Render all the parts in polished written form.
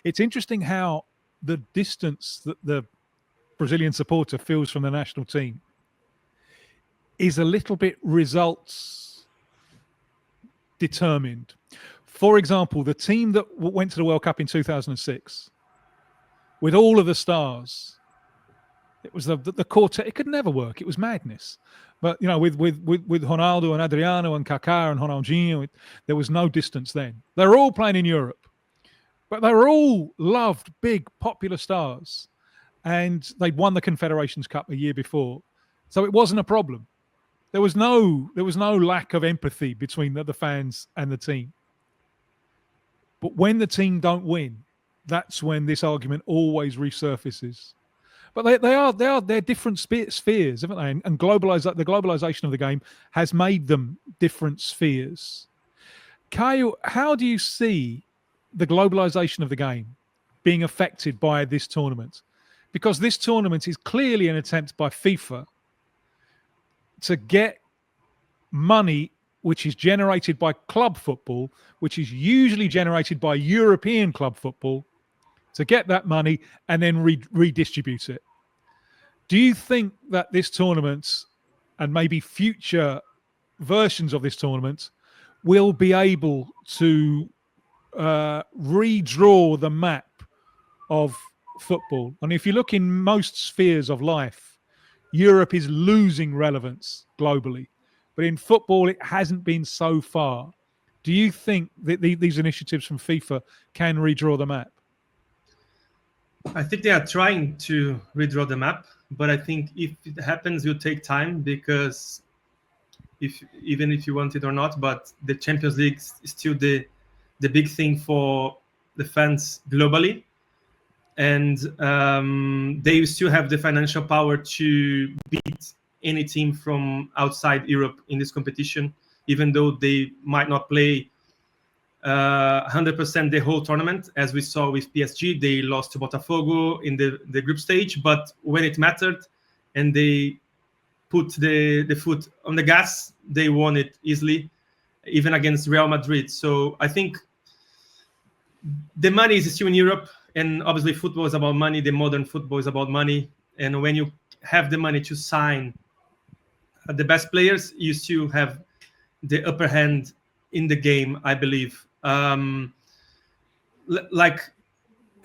It's interesting how the distance that the Brazilian supporter feels from the national team is a little bit results determined. For example, the team that went to the World Cup in 2006, with all of the stars, it was the quartet. It could never work. It was madness. But with Ronaldo and Adriano and Kaká and Ronaldinho, there was no distance then. They were all playing in Europe, but they were all loved, big, popular stars, and they'd won the Confederations Cup a year before, so it wasn't a problem. There was no lack of empathy between the fans and the team. But when the team don't win, that's when this argument always resurfaces. But they're different spheres, haven't they? And the globalisation of the game has made them different spheres. Caio, how do you see the globalisation of the game being affected by this tournament? Because this tournament is clearly an attempt by FIFA to get money which is generated by club football, which is usually generated by European club football, to get that money and then redistribute it. Do you think that this tournament and maybe future versions of this tournament will be able to redraw the map of football? And if you look in most spheres of life, Europe is losing relevance globally. But in football, it hasn't been so far. Do you think that these initiatives from FIFA can redraw the map? I think they are trying to redraw the map, but I think if it happens, it will take time, because even if you want it or not, but the Champions League is still the big thing for the fans globally. And they still have the financial power to beat any team from outside Europe in this competition, even though they might not play 100% the whole tournament. As we saw with PSG, they lost to Botafogo in the group stage, but when it mattered and they put the foot on the gas, they won it easily, even against Real Madrid. So I think the money is still in Europe, and obviously football is about money. The modern football is about money, and when you have the money to sign the best players, you still have the upper hand in the game, I believe. Like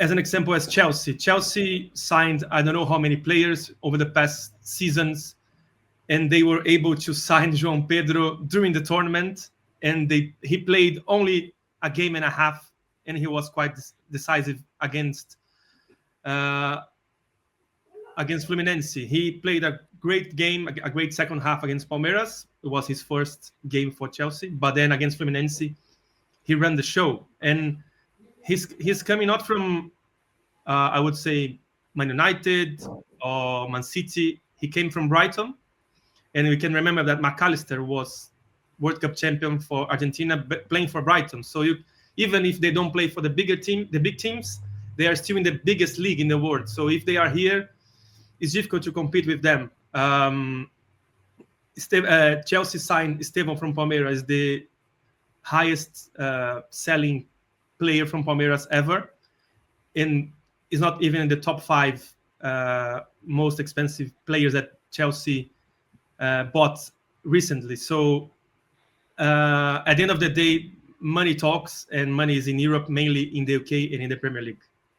as an example, as Chelsea signed I don't know how many players over the past seasons, and they were able to sign João Pedro during the tournament, and he played only a game and a half, and he was quite decisive against Fluminense. He played a great game, a great second half against Palmeiras. It was his first game for Chelsea, but then against Fluminense, he ran the show. And he's coming not from, I would say, Man United or Man City. He came from Brighton, and we can remember that McAllister was World Cup champion for Argentina, playing for Brighton. So even if they don't play for the big teams, they are still in the biggest league in the world. So if they are here, it's difficult to compete with them. Chelsea signed Estevão from Palmeiras, the highest selling player from Palmeiras ever, and is not even in the top 5 most expensive players that Chelsea bought recently. So at the end of the day, money talks, and money is in Europe, mainly in the UK and in the Premier League.